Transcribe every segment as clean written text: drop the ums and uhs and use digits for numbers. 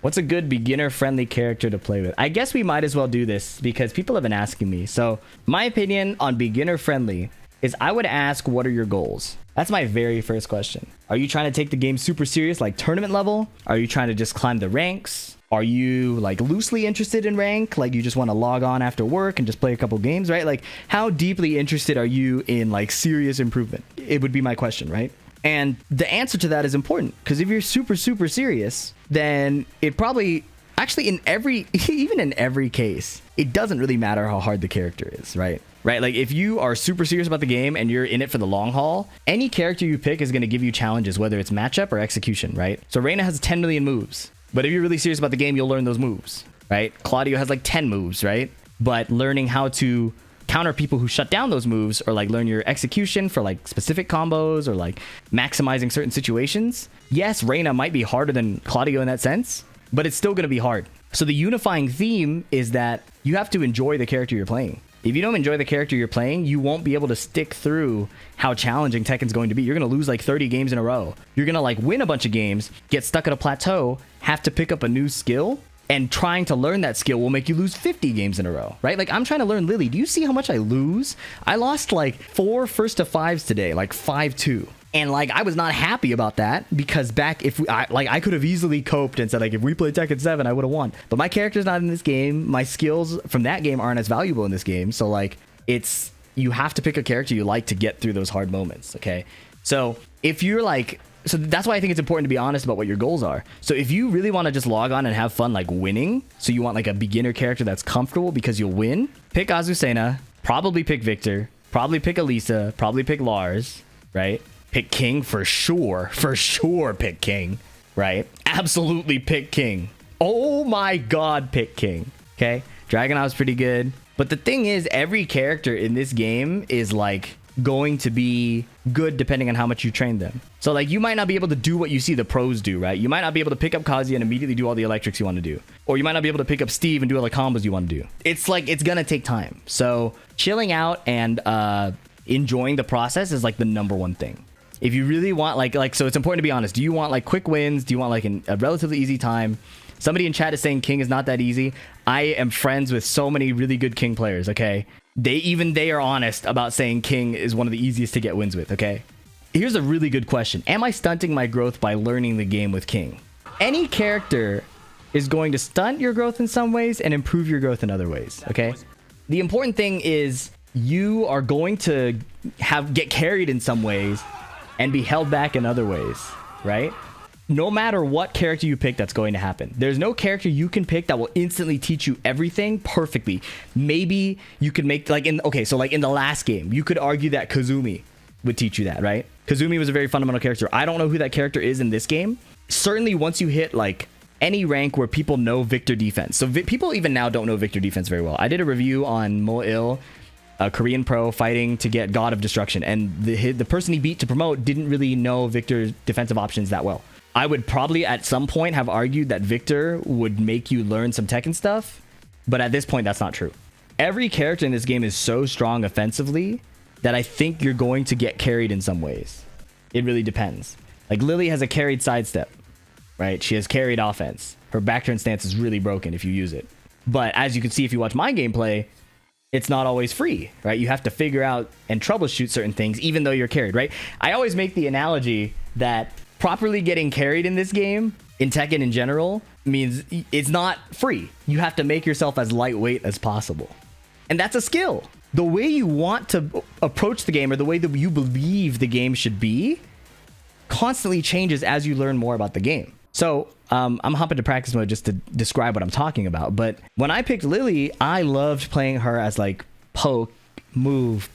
What's a good beginner-friendly character to play with? I guess we might as well do this because people have been asking me. So my opinion on beginner-friendly is I would ask, what are your goals? That's my very first question. Are you trying to take the game super serious, like tournament level? Are you trying to just climb the ranks? Are you like loosely interested in rank? Like you just want to log on after work and just play a couple games, right? Like how deeply interested are you in like serious improvement? It would be my question, right? And the answer to that is important because if you're super, super serious, then it probably actually even in every case, it doesn't really matter how hard the character is, right? Right? Like if you are super serious about the game and you're in it for the long haul, any character you pick is going to give you challenges, whether it's matchup or execution, right? So Reina has 10 million moves, but if you're really serious about the game, you'll learn those moves, right? Claudio has like 10 moves, right? But learning how to counter people who shut down those moves or like learn your execution for like specific combos or like maximizing certain situations. Yes, Reina might be harder than Claudio in that sense, but it's still going to be hard. So the unifying theme is that you have to enjoy the character you're playing. If you don't enjoy the character you're playing, you won't be able to stick through how challenging Tekken's going to be. You're going to lose like 30 games in a row. You're going to like win a bunch of games, get stuck at a plateau, have to pick up a new skill, and trying to learn that skill will make you lose 50 games in a row, right? Like I'm trying to learn Lili. Do you see how much I lose? I lost like 4 first to 5s today, like 5-2. And like I was not happy about that because back I could have easily coped and said like if we played Tekken 7, I would have won. But my character's not in this game. My skills from that game aren't as valuable in this game. So like you have to pick a character you like to get through those hard moments, okay? So if you're like so that's why I think it's important to be honest about what your goals are. So if you really want to just log on and have fun like winning, so you want like a beginner character that's comfortable because you'll win, pick Azucena, probably pick Victor, probably pick Elisa, probably pick Lars, right? Pick King for sure pick King, right? Absolutely pick King. Oh my god, pick King, okay? Dragunov's pretty good. But the thing is, every character in this game is like going to be good depending on how much you train them. So like you might not be able to do what you see the pros do, right? You might not be able to pick up Kazuya and immediately do all the electrics you want to do. Or you might not be able to pick up Steve and do all the combos you want to do. It's like, it's gonna take time. So chilling out and enjoying the process is like the #1 thing. If you really want so it's important to be honest. Do you want like quick wins? Do you want like a relatively easy time? Somebody in chat is saying King is not that easy. I am friends with so many really good King players, okay? They are honest about saying King is one of the easiest to get wins with, okay? Here's a really good question. Am I stunting my growth by learning the game with King? Any character is going to stunt your growth in some ways and improve your growth in other ways, okay? The important thing is you are going to get carried in some ways and be held back in other ways, right? No matter what character you pick, that's going to happen. There's no character you can pick that will instantly teach you everything perfectly. Maybe you could make like in the last game, you could argue that Kazumi would teach you that, right? Kazumi was a very fundamental character. I don't know who that character is in this game. Certainly once you hit like any rank where people know Victor defense. So people even now don't know Victor defense very well. I did a review on Mo-Il, a Korean pro fighting to get God of Destruction, and the person he beat to promote didn't really know Victor's defensive options that well. I would probably at some point have argued that Victor would make you learn some Tekken stuff, but at this point that's not true. Every character in this game is so strong offensively that I think you're going to get carried in some ways. It really depends. Like Lili has a carried sidestep, right? She has carried offense. Her back turn stance is really broken if you use it. But as you can see if you watch my gameplay, it's not always free, right? You have to figure out and troubleshoot certain things even though you're carried, right? I always make the analogy that properly getting carried in this game, in Tekken in general, means it's not free. You have to make yourself as lightweight as possible. And that's a skill. The way you want to approach the game or the way that you believe the game should be constantly changes as you learn more about the game. So I'm hopping to practice mode just to describe what I'm talking about. But when I picked Lili, I loved playing her as like poke, move,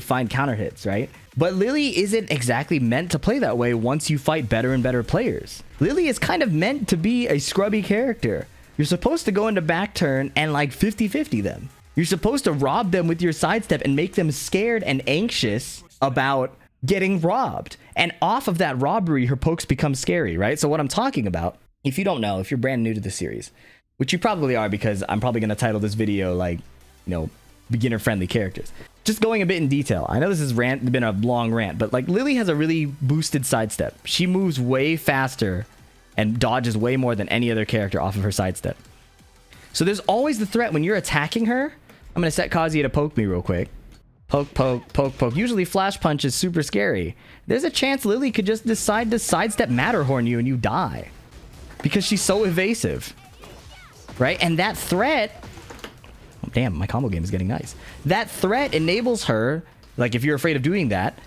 find counter hits, right? But Lili isn't exactly meant to play that way once you fight better and better players. Lili is kind of meant to be a scrubby character. You're supposed to go into back turn and like 50-50 them. You're supposed to rob them with your sidestep and make them scared and anxious about getting robbed. And off of that robbery, her pokes become scary, right? So what I'm talking about, if you don't know, if you're brand new to the series, which you probably are because I'm probably going to title this video like, beginner friendly characters. Just going a bit in detail. I know this has been a long rant, but like Lili has a really boosted sidestep. She moves way faster and dodges way more than any other character off of her sidestep. So there's always the threat when you're attacking her. I'm going to set Kazuya to poke me real quick. Poke, poke, poke, poke. Usually flash punch is super scary. There's a chance Lili could just decide to sidestep Matterhorn you and you die. Because she's so evasive. Right? And that threat... Oh, damn, my combo game is getting nice. That threat enables her, like if you're afraid of doing that,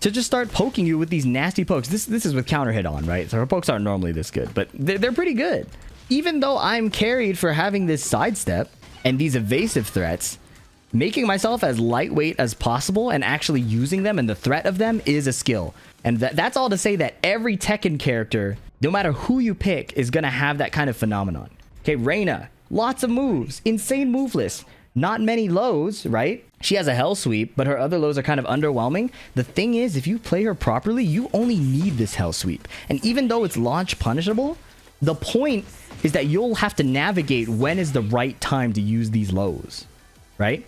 to just start poking you with these nasty pokes. This is with counter hit on, right? So her pokes aren't normally this good, but they're pretty good. Even though I'm carried for having this sidestep and these evasive threats, making myself as lightweight as possible and actually using them and the threat of them is a skill. And that's all to say that every Tekken character, no matter who you pick, is going to have that kind of phenomenon. Okay, Reina, lots of moves, insane move list, not many lows, right? She has a hell sweep, but her other lows are kind of underwhelming. The thing is, if you play her properly, you only need this hell sweep. And even though it's launch punishable, the point is that you'll have to navigate when is the right time to use these lows, right?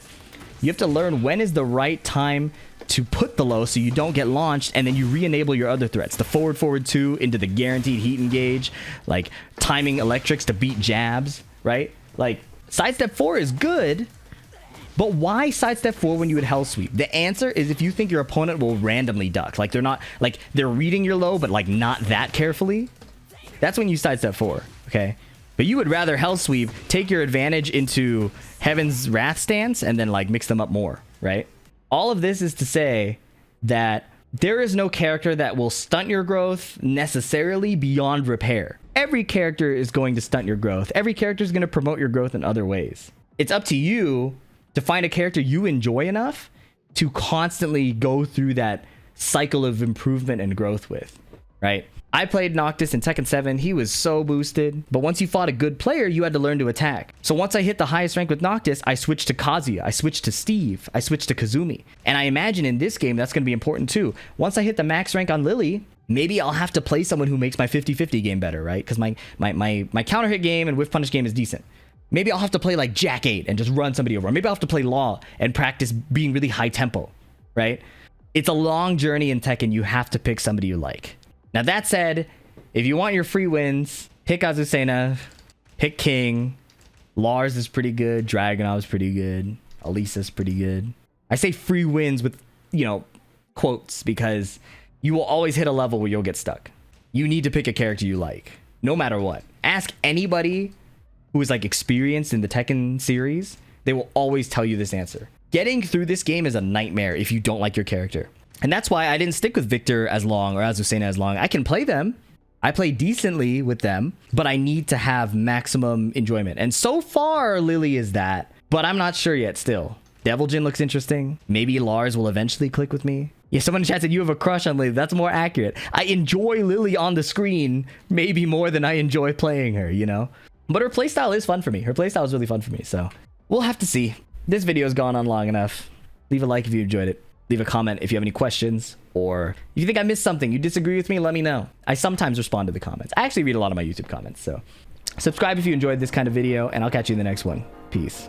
You have to learn when is the right time to put the low so you don't get launched, and then you re-enable your other threats. The forward 2 into the guaranteed heat engage, like timing electrics to beat jabs, right? Like, sidestep 4 is good, but why sidestep 4 when you would hell sweep? The answer is if you think your opponent will randomly duck. Like, they're reading your low, but like not that carefully. That's when you sidestep 4, okay? But you would rather hell sweep, take your advantage into Heaven's Wrath stance, and then like mix them up more, right? All of this is to say that there is no character that will stunt your growth necessarily beyond repair. Every character is going to stunt your growth. Every character is going to promote your growth in other ways. It's up to you to find a character you enjoy enough to constantly go through that cycle of improvement and growth with, right? I played Noctis in Tekken 7. He was so boosted. But once you fought a good player, you had to learn to attack. So once I hit the highest rank with Noctis, I switched to Kazuya. I switched to Steve. I switched to Kazumi. And I imagine in this game, that's going to be important too. Once I hit the max rank on Lili, maybe I'll have to play someone who makes my 50-50 game better, right? Because my counter hit game and whiff punish game is decent. Maybe I'll have to play like Jack 8 and just run somebody over. Or maybe I'll have to play Law and practice being really high tempo, right? It's a long journey in Tekken. You have to pick somebody you like. Now that said, if you want your free wins, pick Azucena, pick King. Lars is pretty good. Dragunov's pretty good. Alisa's pretty good. I say free wins with, quotes, because you will always hit a level where you'll get stuck. You need to pick a character you like, no matter what. Ask anybody who is like experienced in the Tekken series. They will always tell you this answer. Getting through this game is a nightmare if you don't like your character. And that's why I didn't stick with Victor as long or Azucena as long. I can play them. I play decently with them, but I need to have maximum enjoyment. And so far, Lili is that, but I'm not sure yet still. Devil Jin looks interesting. Maybe Lars will eventually click with me. Yeah, someone in chat said you have a crush on Lili. That's more accurate. I enjoy Lili on the screen maybe more than I enjoy playing her, But her playstyle is fun for me. Her playstyle is really fun for me, so we'll have to see. This video's gone on long enough. Leave a like if you enjoyed it. Leave a comment if you have any questions, or if you think I missed something, you disagree with me, let me know. I sometimes respond to the comments. I actually read a lot of my YouTube comments, so subscribe if you enjoyed this kind of video, and I'll catch you in the next one. Peace.